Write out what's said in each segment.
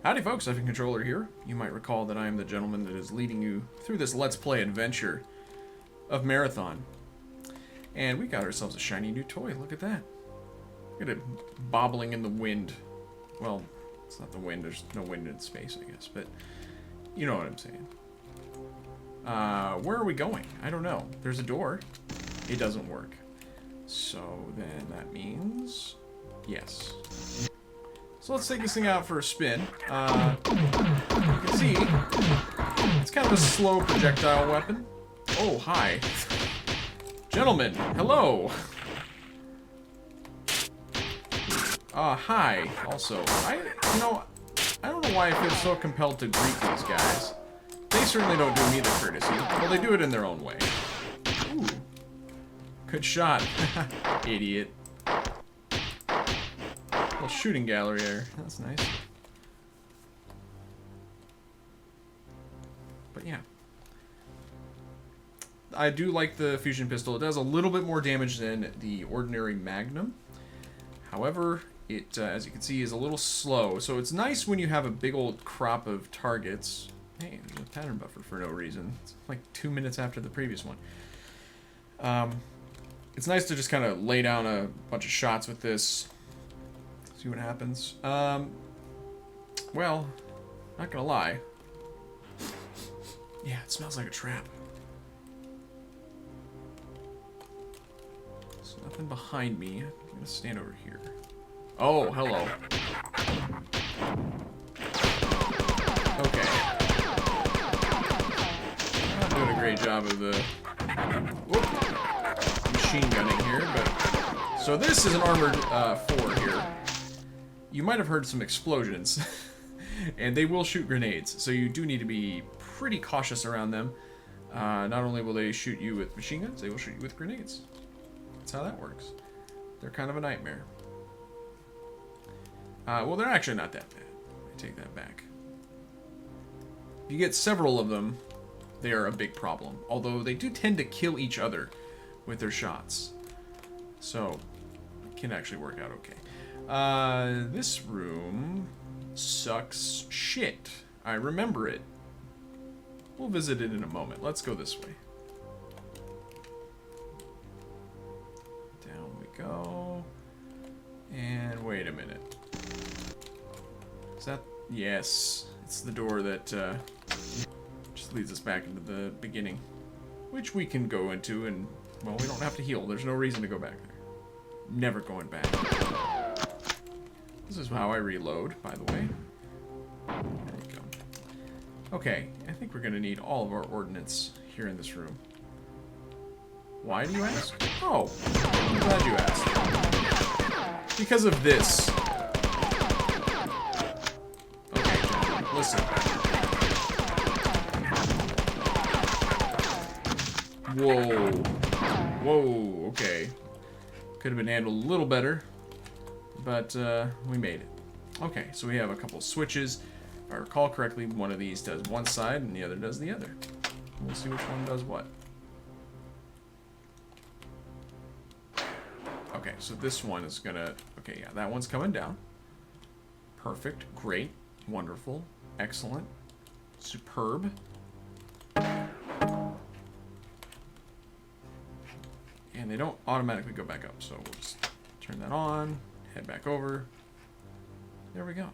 Howdy folks, Effing Controller here. You might recall that I am the gentleman that is leading you through this Let's Play adventure of Marathon. And we got ourselves a shiny new toy, look at that. Look at it bobbling in the wind. Well, it's not the wind, there's no wind in space, I guess, but you know what I'm saying. Where are we going? I don't know. There's a door. It doesn't work. So then that means yes. So let's take this thing out for a spin. You can see, it's kind of a slow projectile weapon. Oh, hi. Gentlemen, hello. Hi, also. I don't know why I feel so compelled to greet these guys. They certainly don't do me the courtesy. Well, they do it in their own way. Ooh. Good shot. Idiot. Little shooting gallery there. That's nice. But yeah. I do like the fusion pistol. It does a little bit more damage than the ordinary Magnum. However, it, as you can see, is a little slow. So it's nice when you have a big old crop of targets. Hey, there's a pattern buffer for no reason. It's like 2 minutes after the previous one. It's nice to just kind of lay down a bunch of shots with this. See what happens. Well, not gonna lie. Yeah, it smells like a trap. There's nothing behind me. I'm gonna stand over here. Oh, hello. Okay. I'm not doing a great job of the machine gunning here, but so this is an armored 4 here. You might have heard some explosions, and they will shoot grenades, so you do need to be pretty cautious around them. Not only will they shoot you with machine guns, they will shoot you with grenades. That's how that works. They're kind of a nightmare. Well, they're actually not that bad. I take that back. If you get several of them, they are a big problem. Although they do tend to kill each other with their shots. So, it can actually work out okay. This room sucks shit. I remember it. We'll visit it in a moment. Let's go this way. Down we go. And wait a minute. Is that... Yes. It's the door that just leads us back into the beginning. Which we can go into and... Well, we don't have to heal. There's no reason to go back there. Never going back. This is how I reload, by the way. There we go. Okay, I think we're going to need all of our ordnance here in this room. Why do you ask? Oh, I'm glad you asked. Because of this. Okay, gentlemen, listen. Whoa. Whoa, okay. Could have been handled a little better, but we made it. Okay, so we have a couple of switches. If I recall correctly, one of these does one side and the other does the other. We'll see which one does what. Okay, so this one is gonna... Okay, yeah, that one's coming down. Perfect, great, wonderful, excellent, superb. And they don't automatically go back up, so we'll just turn that on, head back over. There we go.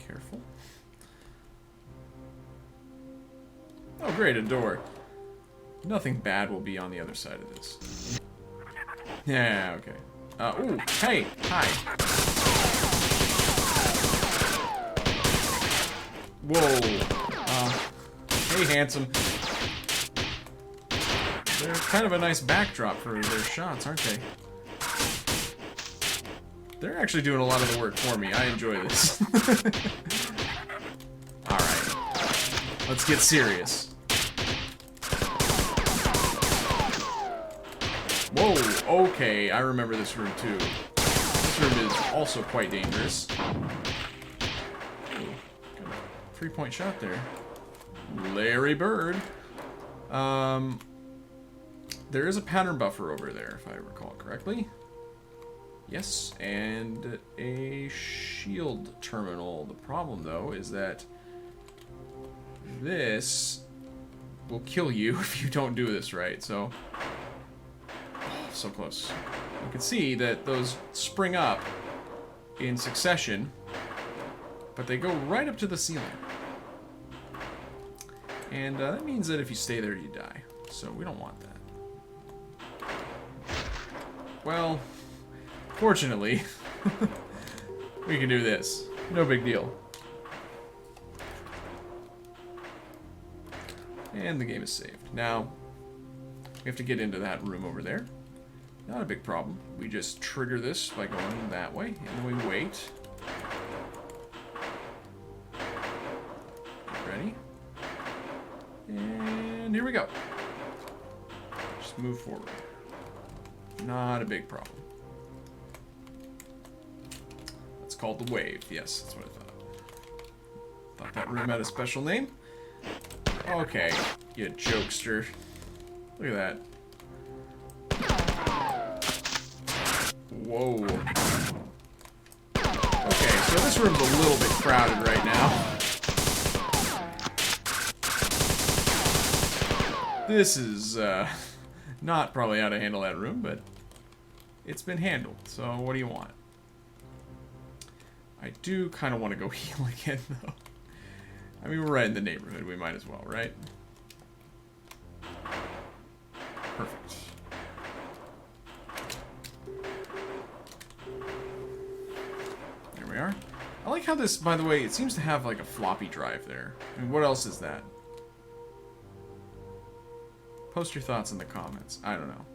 Careful. Oh great, a door. Nothing bad will be on the other side of this. Yeah, okay. Ooh, hey, hi. Whoa. Hey, handsome. They're kind of a nice backdrop for their shots, aren't they? They're actually doing a lot of the work for me. I enjoy this. Alright. Let's get serious. Whoa, okay. I remember this room too. This room is also quite dangerous. 3-point shot there. Larry Bird. there is a pattern buffer over there, if I recall correctly. Yes, and a shield terminal. The problem, though, is that this will kill you if you don't do this right. So, oh, so close. You can see that those spring up in succession, but they go right up to the ceiling. And that means that if you stay there, you die. So we don't want that. Well, fortunately, we can do this. No big deal. And the game is saved. Now, we have to get into that room over there. Not a big problem. We just trigger this by going that way, and then we wait. Ready? And here we go. Just move forward. Not a big problem. It's called the wave. Yes, that's what I thought. Thought that room had a special name. Okay, you jokester. Look at that. Whoa. Okay, so this room's a little bit crowded right now. This is not probably how to handle that room, but it's been handled. So what do you want? I do kind of want to go heal again, though. I mean, we're right in the neighborhood. We might as well, right? Perfect. There we are. I like how this, by the way, it seems to have like a floppy drive there. I mean, what else is that? Post your thoughts in the comments. I don't know.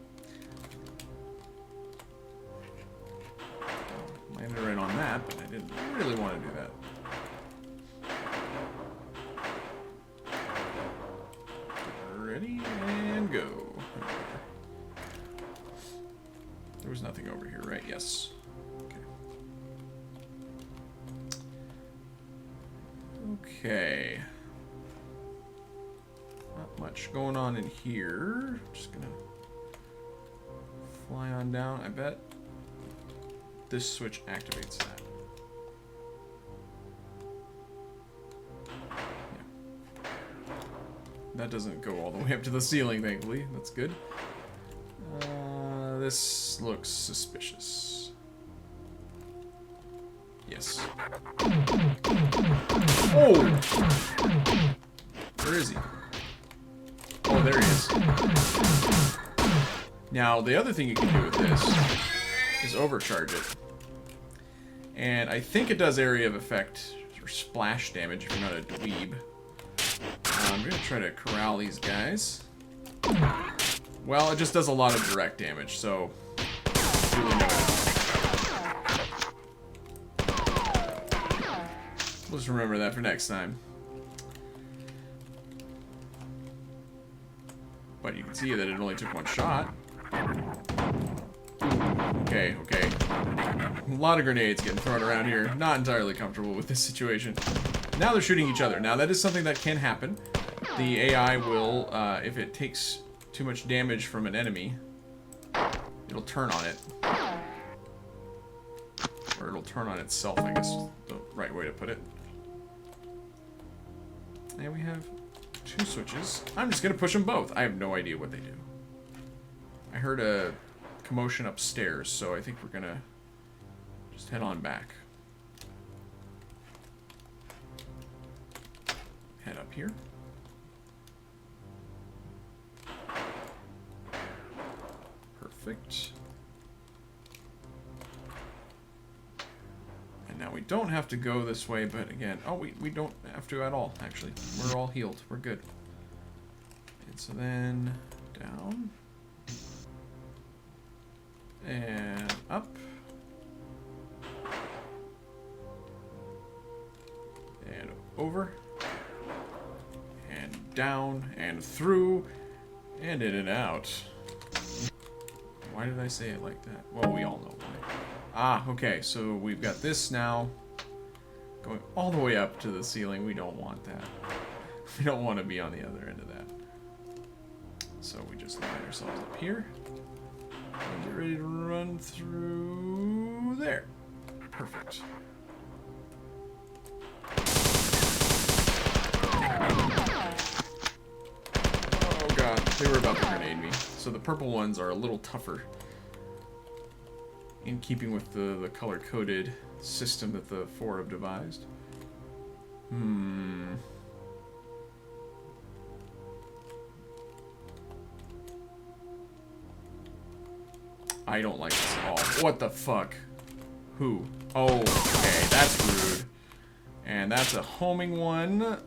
Landed right on that, but I didn't really want to do that. Ready, and go. There was nothing over here, right? Yes. Okay. Okay. Not much going on in here. Just gonna fly on down. I bet this switch activates that. Yeah. That doesn't go all the way up to the ceiling, thankfully. That's good. This looks suspicious. Yes. Oh! Where is he? Oh, there he is. Now, the other thing you can do with this is overcharge it. And I think it does area of effect or splash damage if you're not a dweeb. I'm going to try to corral these guys. Well, it just does a lot of direct damage, so really no. We'll just remember that for next time. But you can see that it only took one shot. Okay, okay. A lot of grenades getting thrown around here. Not entirely comfortable with this situation. Now they're shooting each other. Now that is something that can happen. The AI will, if it takes too much damage from an enemy, it'll turn on it. Or it'll turn on itself, I guess is the right way to put it. And we have 2 switches. I'm just gonna push them both. I have no idea what they do. I heard a commotion upstairs, so I think we're gonna just head on back. Head up here. Perfect. And now we don't have to go this way, but again, oh, we don't have to at all, actually. We're all healed. We're good. And so then down. And up. And over. And down. And through. And in and out. Why did I say it like that? Well, we all know why. Ah, okay, so we've got this now going all the way up to the ceiling. We don't want that. We don't want to be on the other end of that. So we just line ourselves up here. And get ready to run through there. Perfect. Oh god, they were about to grenade me. So the purple ones are a little tougher. In keeping with the color-coded system that the four have devised. I don't like this at all. What the fuck? Who? Oh, okay, that's rude. And that's a homing one.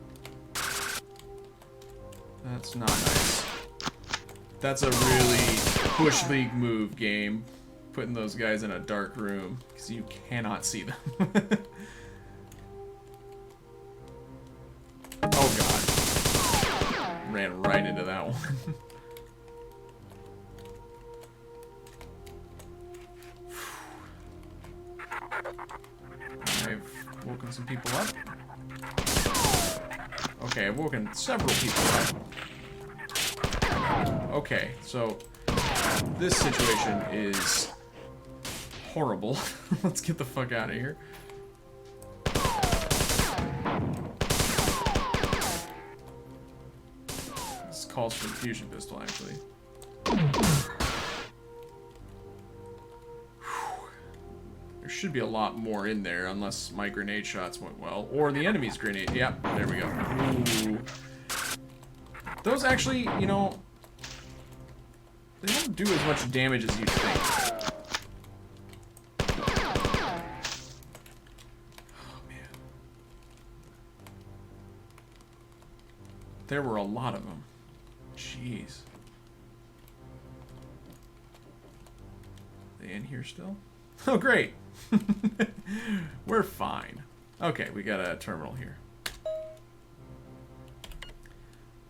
That's not nice. That's a really Bush League move, game. Putting those guys in a dark room, because you cannot see them. Oh god. Ran right into that one. I've woken some people up. Okay, I've woken several people up. Okay, so this situation is horrible. Let's get the fuck out of here. This calls for the fusion pistol, actually. There should be a lot more in there, unless my grenade shots went well. Or the enemy's grenade. Yep, there we go. Ooh. Those actually, you know, they don't do as much damage as you'd think. Oh, man. There were a lot of them. Jeez. Are they in here still? Oh, great. We're fine. Okay, we got a terminal here.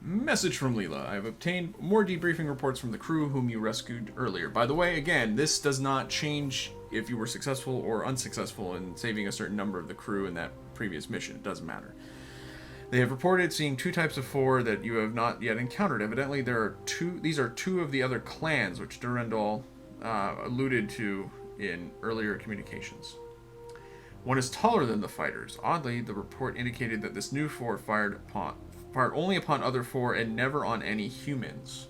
Message from Leela. I've obtained more debriefing reports from the crew whom you rescued earlier. By the way, again, this does not change if you were successful or unsuccessful in saving a certain number of the crew in that previous mission. It doesn't matter. They have reported seeing two types of four that you have not yet encountered. Evidently, these are two of the other clans which Durandal alluded to in earlier communications. One is taller than the fighters. Oddly, the report indicated that this new four fired only upon other four and never on any humans.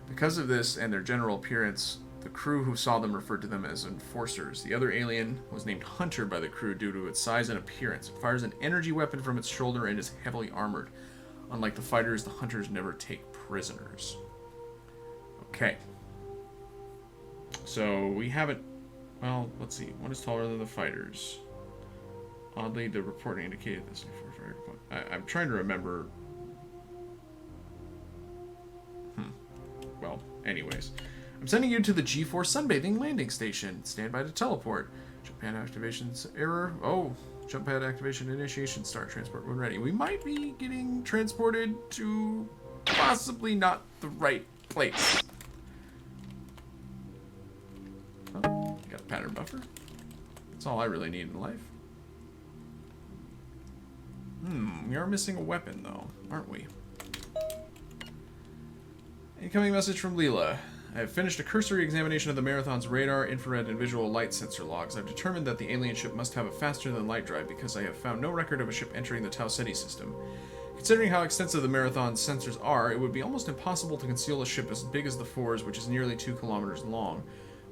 Because of this and their general appearance, the crew who saw them referred to them as enforcers. The other alien was named Hunter by the crew due to its size and appearance. It fires an energy weapon from its shoulder and is heavily armored. Unlike the fighters, the hunters never take prisoners. Okay. So we haven't... Well, let's see. One is taller than the fighters. Oddly, the reporting indicated this. I'm trying to remember... Well, anyways. I'm sending you to the G4 sunbathing landing station. Stand by to teleport. Jump pad activation's error. Oh, jump pad activation initiation start. Transport when ready. We might be getting transported to possibly not the right place. Oh, got a pattern buffer. That's all I really need in life. We are missing a weapon though, aren't we? Incoming message from Leela. I have finished a cursory examination of the Marathon's radar, infrared, and visual light sensor logs. I've determined that the alien ship must have a faster-than-light drive because I have found no record of a ship entering the Tau Ceti system. Considering how extensive the Marathon's sensors are, it would be almost impossible to conceal a ship as big as the Fours, which is nearly 2 kilometers long.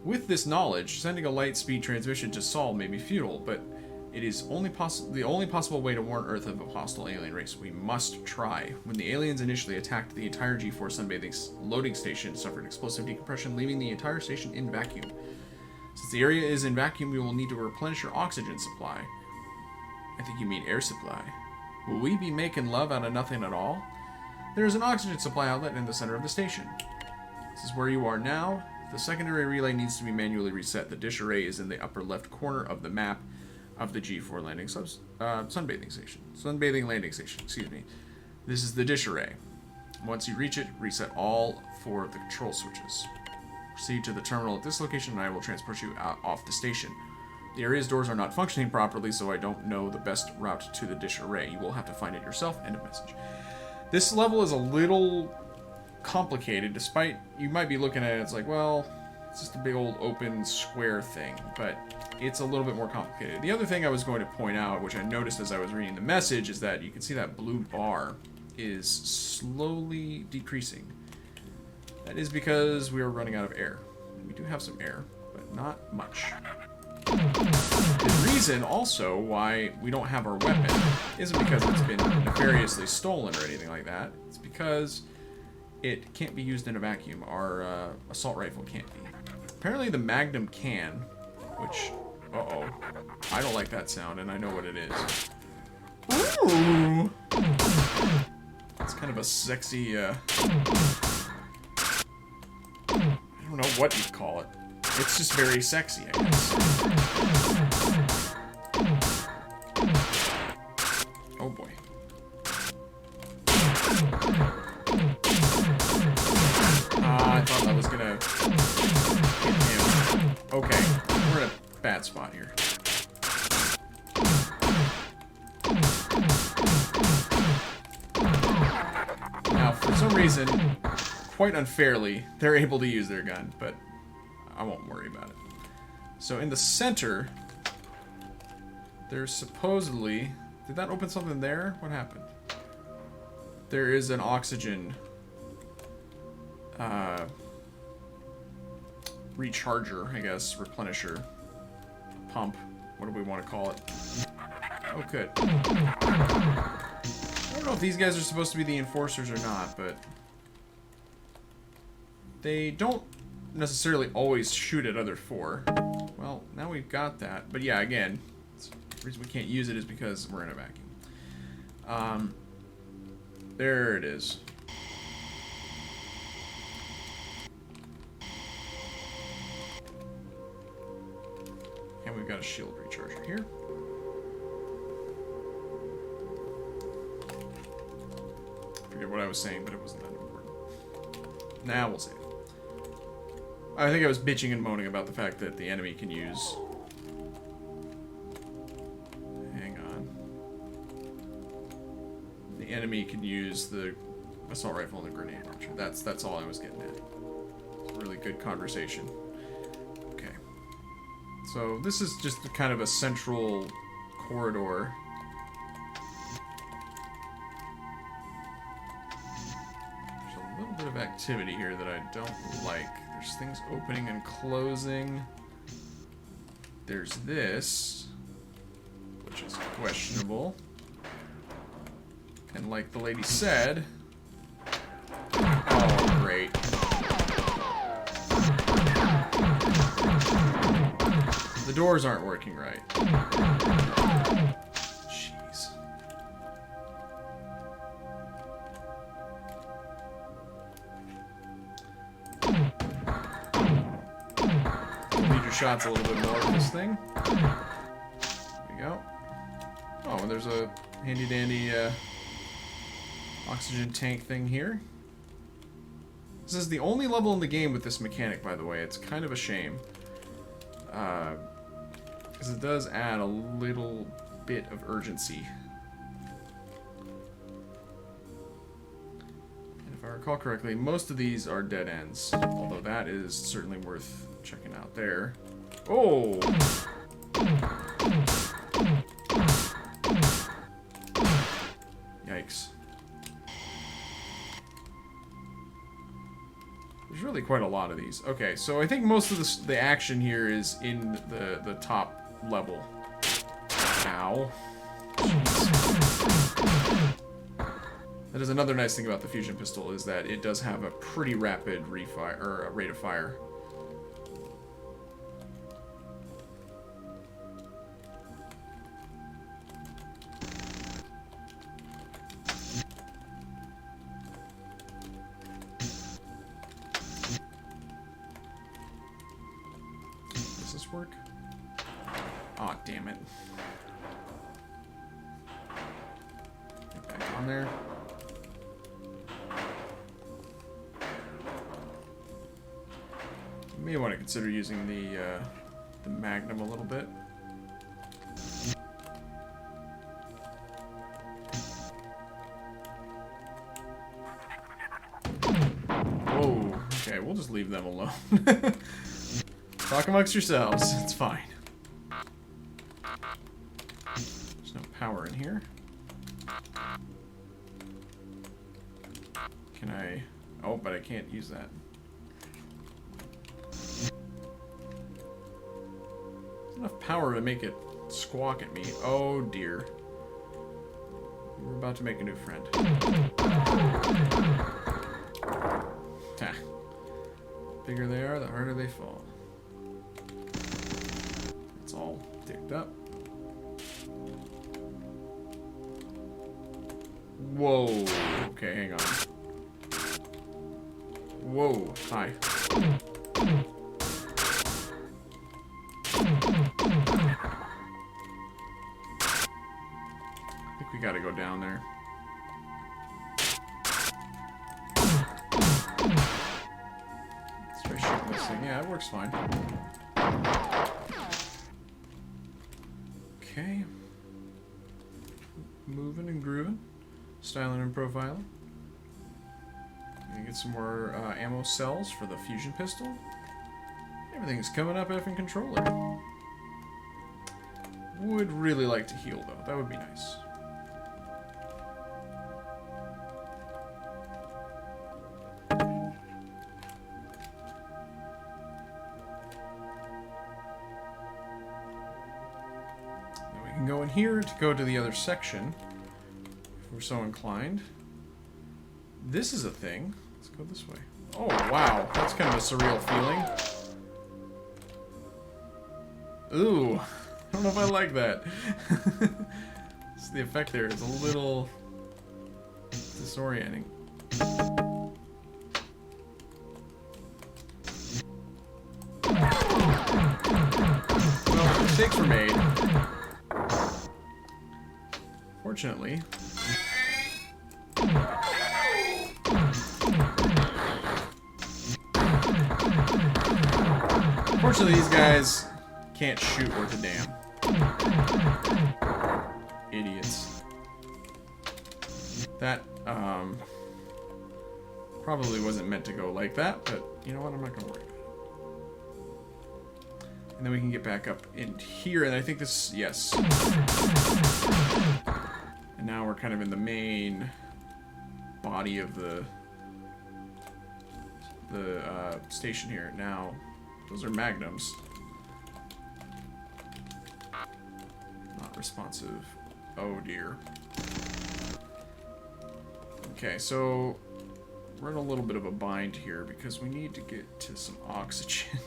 With this knowledge, sending a light-speed transmission to Sol may be futile, but it is the only possible way to warn Earth of a hostile alien race. We must try. When the aliens initially attacked, the entire G4 sunbathing loading station suffered explosive decompression, leaving the entire station in vacuum. Since the area is in vacuum, we will need to replenish your oxygen supply. I think you mean air supply. Will we be making love out of nothing at all? There is an oxygen supply outlet in the center of the station. This is where you are now. The secondary relay needs to be manually reset. The dish array is in the upper left corner of the map of the G4 landing sunbathing landing station, excuse me. This is the dish array. Once you reach it, reset all 4 of the control switches. Proceed to the terminal at this location and I will transport you off the station. The area's doors are not functioning properly, so I don't know the best route to the dish array. You will have to find it yourself. End of message. This level is a little complicated, despite you might be looking at it, it's like, well, it's just a big old open square thing, but it's a little bit more complicated. The other thing I was going to point out, which I noticed as I was reading the message, is that you can see that blue bar is slowly decreasing. That is because we are running out of air. We do have some air, but not much. The reason also why we don't have our weapon isn't because it's been nefariously stolen or anything like that. It's because it can't be used in a vacuum. Our assault rifle can't be. Apparently the Magnum can, which, uh-oh, I don't like that sound, and I know what it is. Ooh! It's kind of a sexy, I don't know what you'd call it. It's just very sexy, I guess. Oh boy. I thought that was gonna hit him. Okay, we're in a bad spot here. Now, for some reason, quite unfairly, they're able to use their gun, but I won't worry about it. So in the center, there's supposedly... Did that open something there? What happened? There is an oxygen recharger, I guess, replenisher, pump, what do we want to call it? Oh, good. I don't know if these guys are supposed to be the enforcers or not, but they don't necessarily always shoot at other four. Well, now we've got that. But yeah, again, the reason we can't use it is because we're in a vacuum. There it is. And we've got a shield recharger here. I forget what I was saying, but it wasn't that important. Now we'll save it. I think I was bitching and moaning about the fact that the enemy can use... Hang on. The enemy can use the assault rifle and the grenade launcher. That's all I was getting at. It's a really good conversation. Okay. So this is just kind of a central corridor. There's a little bit of activity here that I don't like. There's things opening and closing. There's this, which is questionable. And like the lady said... Oh, great. The doors aren't working right. Jeez. Lead your shots a little bit more with this thing. There we go. Oh, and there's a handy-dandy oxygen tank thing here. This is the only level in the game with this mechanic, by the way. It's kind of a shame. Because it does add a little bit of urgency. And if I recall correctly, most of these are dead ends. Although that is certainly worth checking out there. Oh! Yikes. There's really quite a lot of these. Okay, so I think most of the action here is in the top level. Ow. Jeez. That is another nice thing about the fusion pistol, is that it does have a pretty rapid refire, or rate of fire. Work? Aw, oh, damn it. Get back on there. You may want to consider using the Magnum a little bit. alone. Talk amongst yourselves. It's fine. There's no power in here. Can I... Oh, but I can't use that. There's enough power to make it squawk at me. Oh, dear. We're about to make a new friend. Ha. The bigger they are, the harder they fall. It's all dicked up. Whoa. Okay, hang on. Whoa. Hi. I think we gotta go down there. Let's try shooting this thing. Yeah, it works fine. Okay. Moving and grooving. Styling and profiling. Gonna get some more ammo cells for the fusion pistol. Everything's coming up effing controller. Would really like to heal though. That would be nice. Then we can go in here to go to the other section. If we're so inclined. This is a thing. Let's go this way. Oh, wow. That's kind of a surreal feeling. Ooh. I don't know if I like that. The effect there is a little disorienting. Well, mistakes were made. Fortunately. Fortunately, these guys can't shoot worth a damn. Idiots. That, probably wasn't meant to go like that, but you know what? I'm not gonna worry about it. And then we can get back up in here, and I think this, yes. And now we're kind of in the main body of the station here. Now, those are magnums. Not responsive. Oh dear. Okay, so we're in a little bit of a bind here because we need to get to some oxygen. Is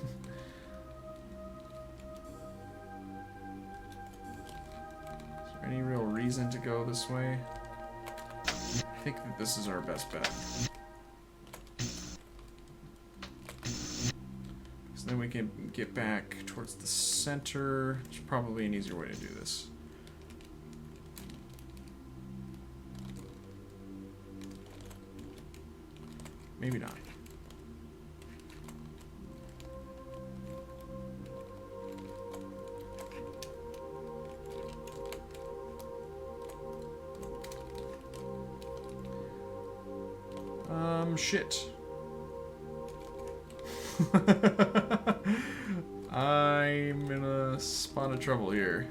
there any real reason to go this way? I think that this is our best bet. So then we can get back towards the center. There's probably an easier way to do this. Maybe not. Shit. I'm in a spot of trouble here.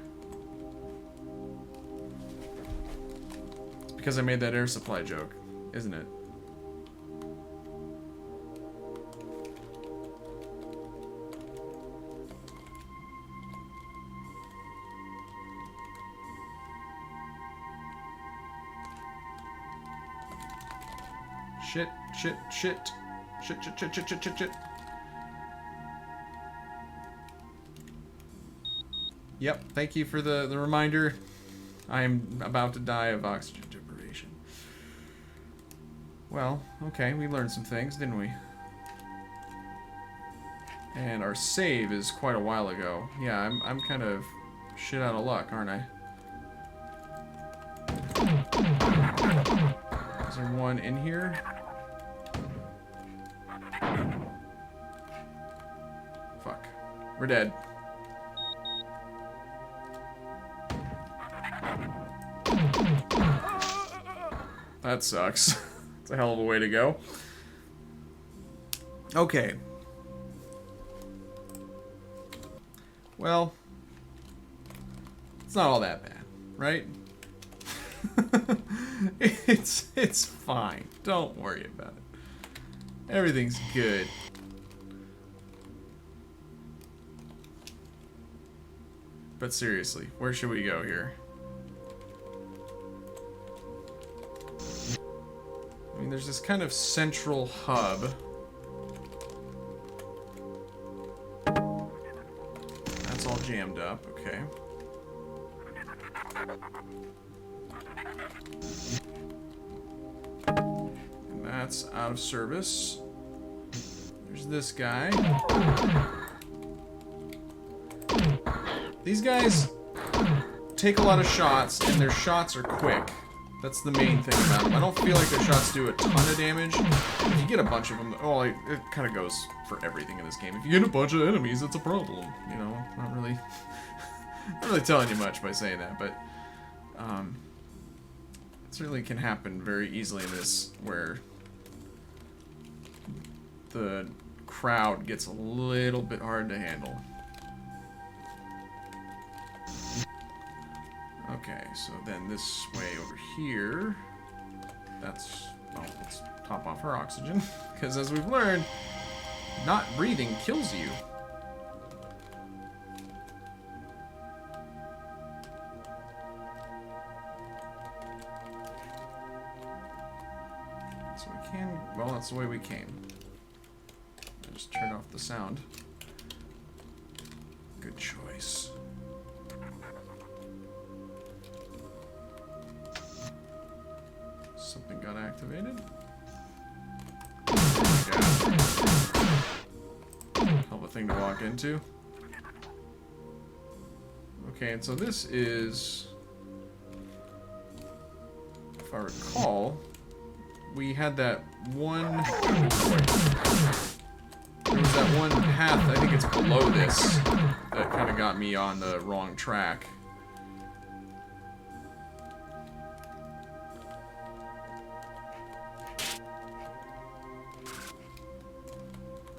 It's because I made that air supply joke, isn't it? Shit, shit, shit. Shit, shit, shit, shit, shit, shit, shit. Yep, thank you for the reminder. I am about to die of oxygen deprivation. Well, okay, we learned some things, didn't we? And our save is quite a while ago. Yeah, I'm kind of shit out of luck, aren't I? Is there one in here? Fuck. We're dead. That sucks. It's a hell of a way to go. Okay. Well, it's not all that bad, right? It's fine. Don't worry about it. Everything's good. But seriously, where should we go here? I mean, there's this kind of central hub. That's all jammed up, okay. And that's out of service. There's this guy. These guys take a lot of shots, and their shots are quick. That's the main thing about them. I don't feel like their shots do a ton of damage. If you get a bunch of them, well, it kind of goes for everything in this game. If you get a bunch of enemies, it's a problem. You know, not really telling you much by saying that, but it certainly can happen very easily in this, where the crowd gets a little bit hard to handle. Okay, so then this way over here, that's, well, let's top off her oxygen, because as we've learned, not breathing kills you. So we can, well, that's the way we came. I just turned off the sound. Good choice. Something got activated. Hell of a thing to walk into. Okay, and so this is, if I recall, we had that one. There was that one path, I think it's below this, that kind of got me on the wrong track.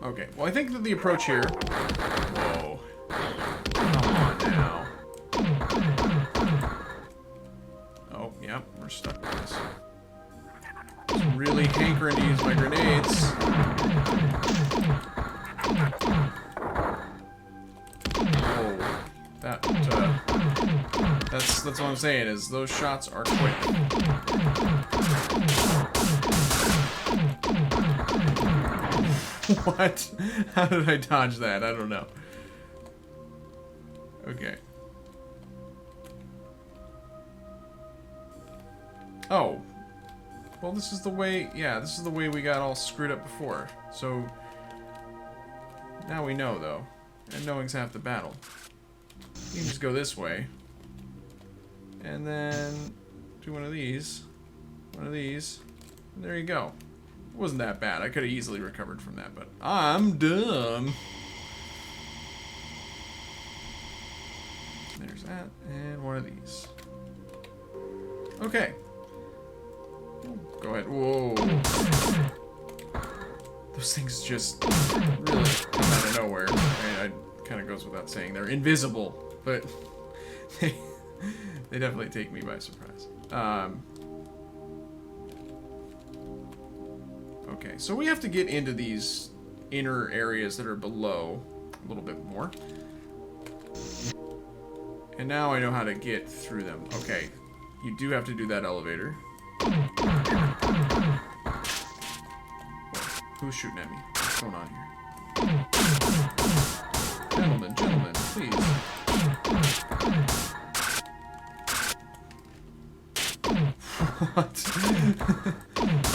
Okay, well, I think that the approach here... Whoa. Come on now. Oh, yep, we're stuck with this. I'm really hankering to use my grenades. Whoa. That's what I'm saying, is those shots are quick. What? How did I dodge that? I don't know. Okay. Oh. Well, this is the way... Yeah, this is the way we got all screwed up before. So... Now we know, though. And knowing's half the battle. You can just go this way. And then... do one of these. One of these. And there you go. It wasn't that bad. I could have easily recovered from that, but I'm dumb. There's that, and one of these. Okay. Go ahead. Whoa. Those things just really come out of nowhere. I mean, it kind of goes without saying. They're invisible, but they definitely take me by surprise. Okay, so we have to get into these inner areas that are below a little bit more. And now I know how to get through them. Okay, you do have to do that elevator. Who's shooting at me? What's going on here? Gentlemen, please. What?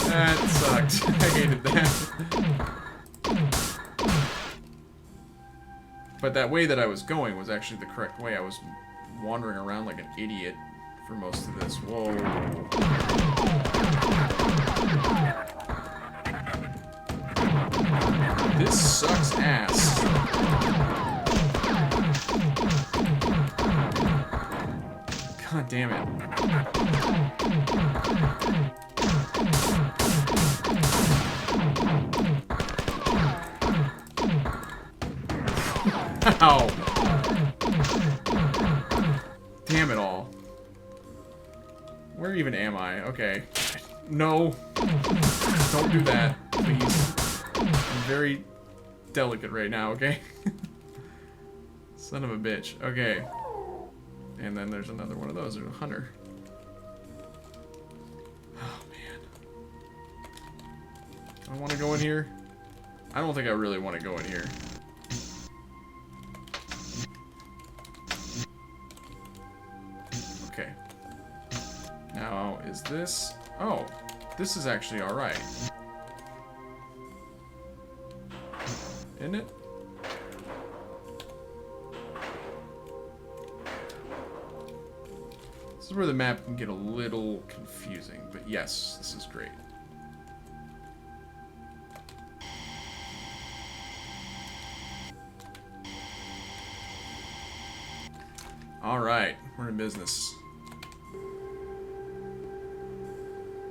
That sucked. I hated that. But that way that I was going was actually the correct way. I was wandering around like an idiot for most of this. Whoa. This sucks ass. God damn it. Ow. damn it all. Where even am I? Okay. No. Don't do that, please. I'm very delicate right now, okay? Son of a bitch. Okay. And then there's another one of those. There's a hunter. Oh, man. Do I want to go in here? I don't think I really want to go in here. Okay. Now, is this... Oh, this is actually alright. Isn't it? This is where the map can get a little confusing, but yes, this is great. Alright, we're in business.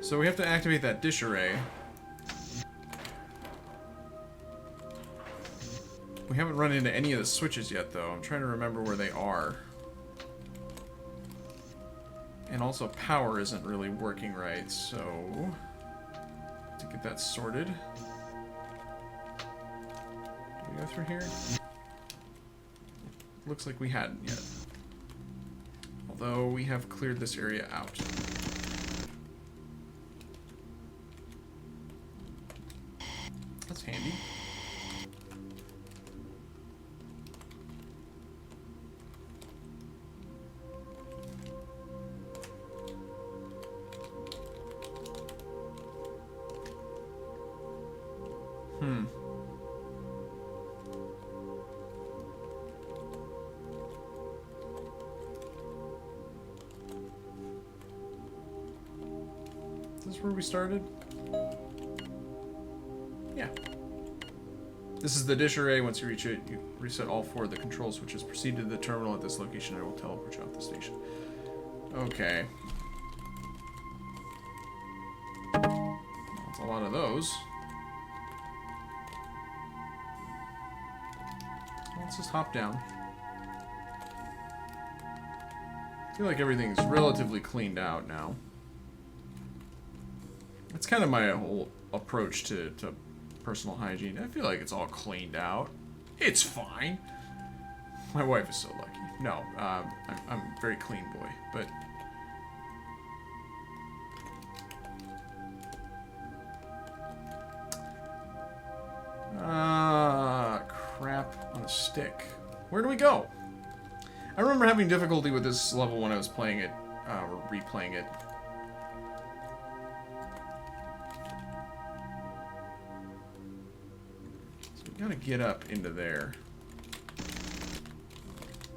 So we have to activate that dish array. We haven't run into any of the switches yet, though. I'm trying to remember where they are. And also power isn't really working right, so... to get that sorted. Do we go through here? Looks like we hadn't yet. Although we have cleared this area out. That's handy. Is this where we started? Yeah. This is the dish array. Once you reach it, you reset all 4 of the control switches. Proceed to the terminal at this location. I will teleport you off the station. Okay. That's a lot of those. Let's just hop down. I feel like everything's relatively cleaned out now. That's kind of my whole approach to personal hygiene. I feel like it's all cleaned out. It's fine. My wife is so lucky. No, I'm a very clean boy, but... crap on a stick. Where do we go? I remember having difficulty with this level when I was playing it, or replaying it. So we gotta get up into there.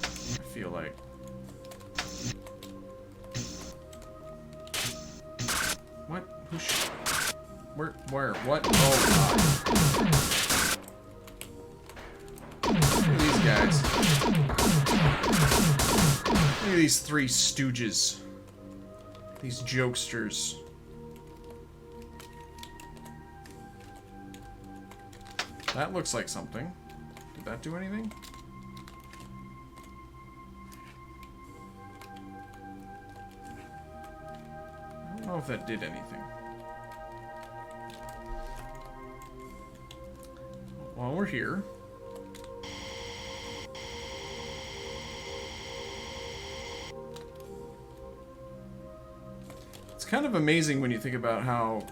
I feel like. What? Where? What? Oh, God. Look at these guys. Look at these 3 stooges. These jokesters. That looks like something. Did that do anything? I don't know if that did anything. While we're here... kind of amazing when you think about how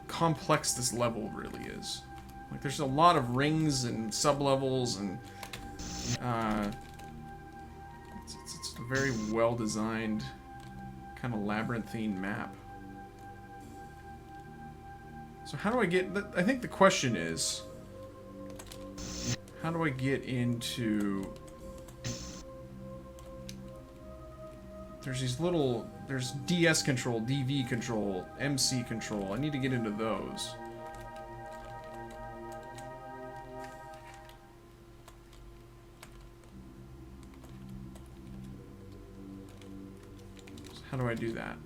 complex this level really is. Like, there's a lot of rings and sub-levels, and it's a very well-designed, kind of labyrinthine map. So how do I get... I think the question is, how do I get into... There's these little... There's DS control, DV control, MC control. I need to get into those. So how do I do that?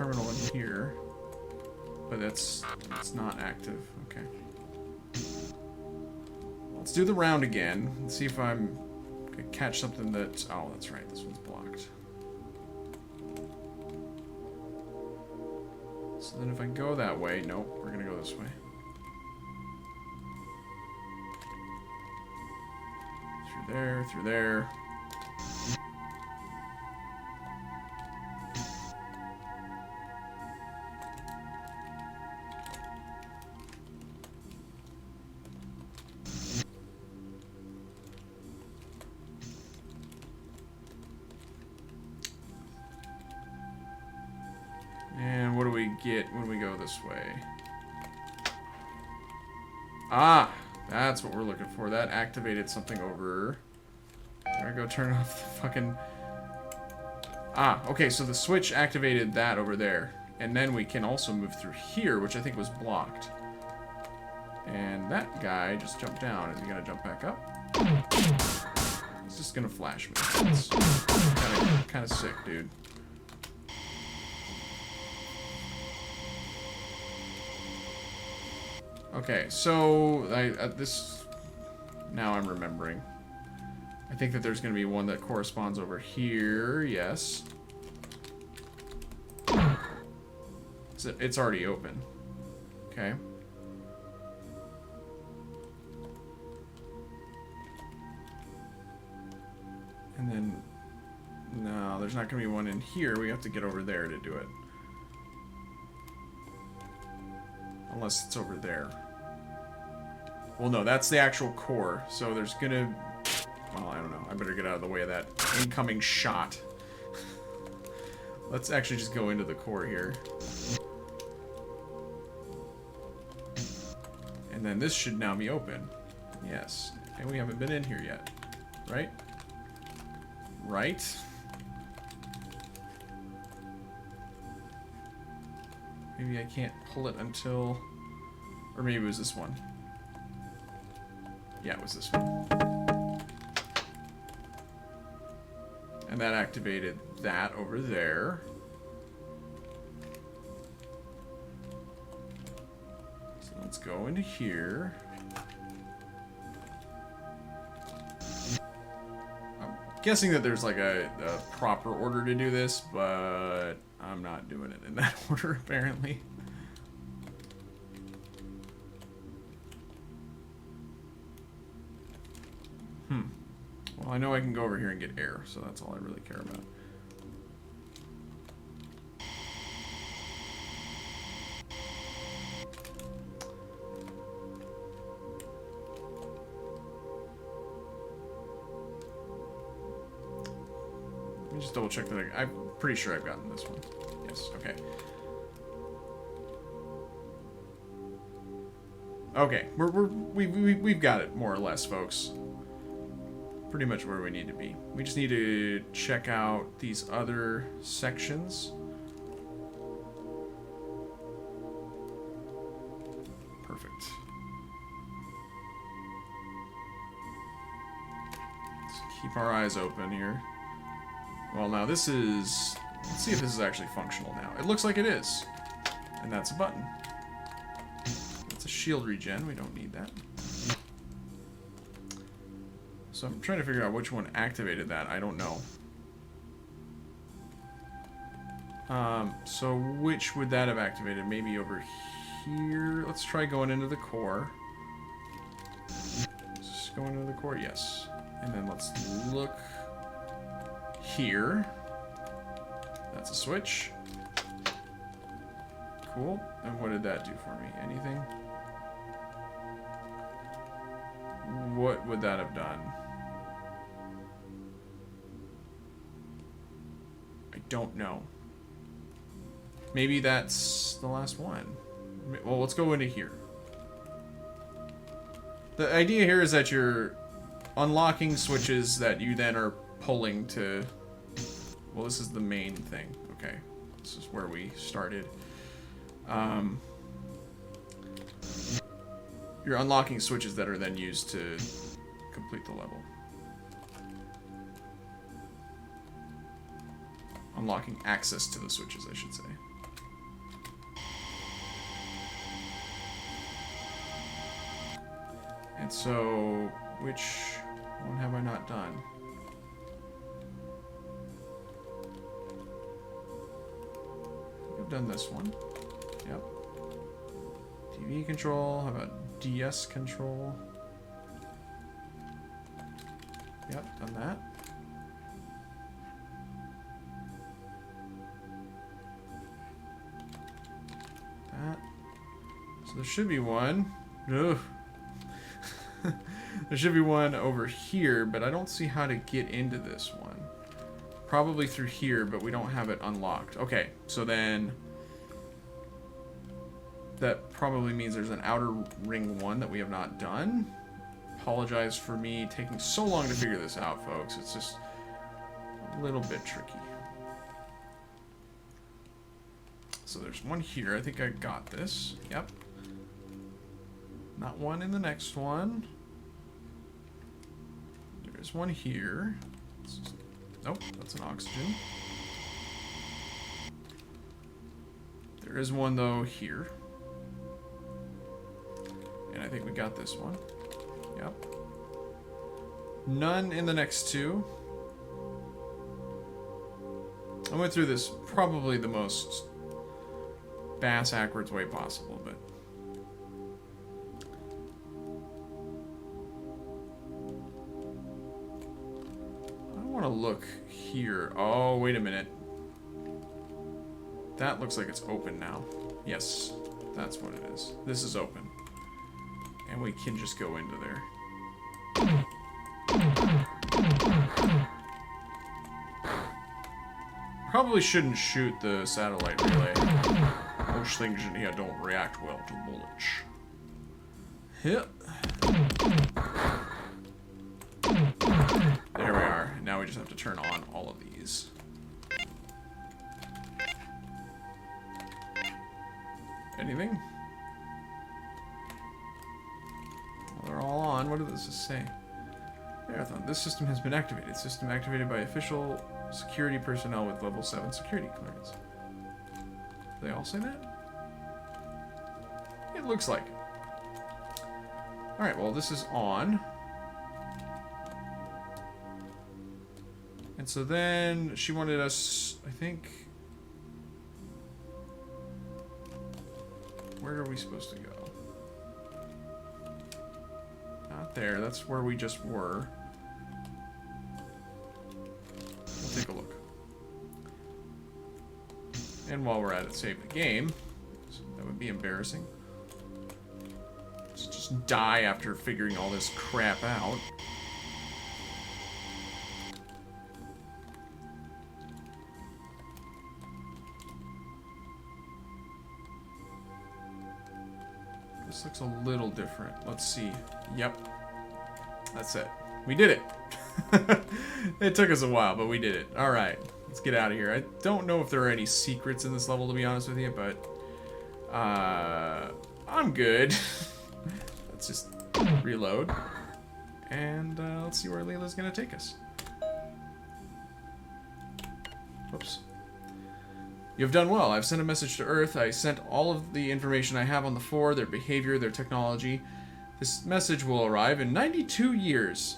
terminal in here. But it's not active. Okay. Let's do the round again. Let's see if I'm gonna catch something that... Oh, that's right. This one's blocked. So then if I go that way... Nope, we're gonna go this way. Through there, through there. And what do we get when we go this way? Ah! That's what we're looking for. That activated something over... There I go, turn off the fucking... Ah, okay, so the switch activated that over there. And then we can also move through here, which I think was blocked. And that guy just jumped down. Is he gonna jump back up? He's just gonna flash me. That's kind of sick, dude. Okay, so this... Now I'm remembering. I think that there's going to be one that corresponds over here. Yes. It's already open. Okay. And then... No, there's not going to be one in here. We have to get over there to do it. Unless it's over there. Well, no, that's the actual core. So there's gonna... Well, I don't know. I better get out of the way of that incoming shot. Let's actually just go into the core here. And then this should now be open. Yes. And we haven't been in here yet. Right? Right? Maybe I can't pull it until... Or maybe it was this one. Yeah, it was this one. And that activated that over there. So let's go into here. I'm guessing that there's like a proper order to do this, but I'm not doing it in that order, apparently. Well, I know I can go over here and get air, so that's all I really care about. Let me just double check that. I'm pretty sure I've gotten this one. Yes, okay. Okay, we've got it, more or less, folks. Pretty much where we need to be. We just need to check out these other sections. Perfect. Let's keep our eyes open here. Well, now this is... Let's see if this is actually functional now. It looks like it is. And that's a button. That's a shield regen. We don't need that. So I'm trying to figure out which one activated that. I don't know. So which would that have activated? Maybe over here. Let's try going into the core. Just go into the core. Yes. And then let's look here. That's a switch. Cool. And what did that do for me? Anything? What would that have done? I don't know. Maybe that's the last one. Well, let's go into here. The idea here is that you're unlocking switches that you then are pulling to... Well, this is the main thing. Okay. This is where we started. You're unlocking switches that are then used to complete the level. Unlocking access to the switches, I should say. And so, which one have I not done? I've done this one. Yep. TV control. How about DS control? Yep, done that. That. So there should be one. Ugh. There should be one over here, but I don't see how to get into this one. Probably through here, but we don't have it unlocked. Okay, so then that probably means there's an outer ring one that we have not done. Apologize for me taking so long to figure this out, folks. It's just a little bit tricky. So there's one here. I think I got this. Yep. Not one in the next one. There's one here. Nope, that's an oxygen. There is one, though, here. And I think we got this one. Yep. None in the next two. I went through this probably the most bass-ackwards way possible, but... I want to look here. Oh, wait a minute. That looks like it's open now. Yes, that's what it is. This is open. And we can just go into there. Probably shouldn't shoot the satellite relay. Most things in here don't react well to bullets. Yep. There we are. Now we just have to turn on all of these. Anything? Well, they're all on. What does this say? Marathon. This system has been activated. System activated by official security personnel with level 7 security clearance. Do they all say that? It looks like. Alright, well, this is on. And so then she wanted us, I think... Where are we supposed to go? Not there. That's where we just were. We'll take a look. And while we're at it, save the game. So that would be embarrassing. Just die after figuring all this crap out. This looks a little different. Let's see. Yep. That's it. We did it. It took us a while, but we did it. Alright. Let's get out of here. I don't know if there are any secrets in this level, to be honest with you, but... I'm good. Let's just reload. And let's see where Leela's going to take us. Whoops. You have done well. I've sent a message to Earth. I sent all of the information I have on the four, their behavior, their technology. This message will arrive in 92 years.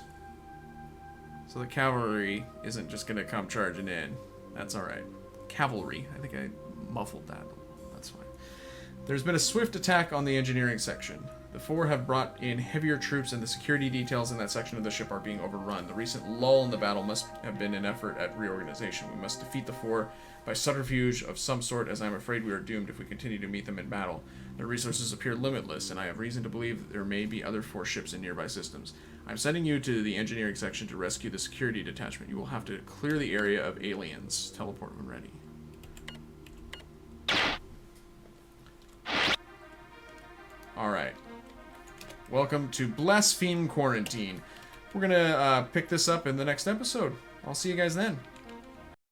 So the cavalry isn't just going to come charging in. That's alright. Cavalry. I think I muffled that. That's fine. There's been a swift attack on the engineering section. The four have brought in heavier troops, and the security details in that section of the ship are being overrun. The recent lull in the battle must have been an effort at reorganization. We must defeat the four by subterfuge of some sort, as I'm afraid we are doomed if we continue to meet them in battle. Their resources appear limitless, and I have reason to believe there may be other four ships in nearby systems. I'm sending you to the engineering section to rescue the security detachment. You will have to clear the area of aliens. Teleport when ready. Alright. Welcome to Blaspheme Quarantine. We're gonna pick this up in the next episode. I'll see you guys then.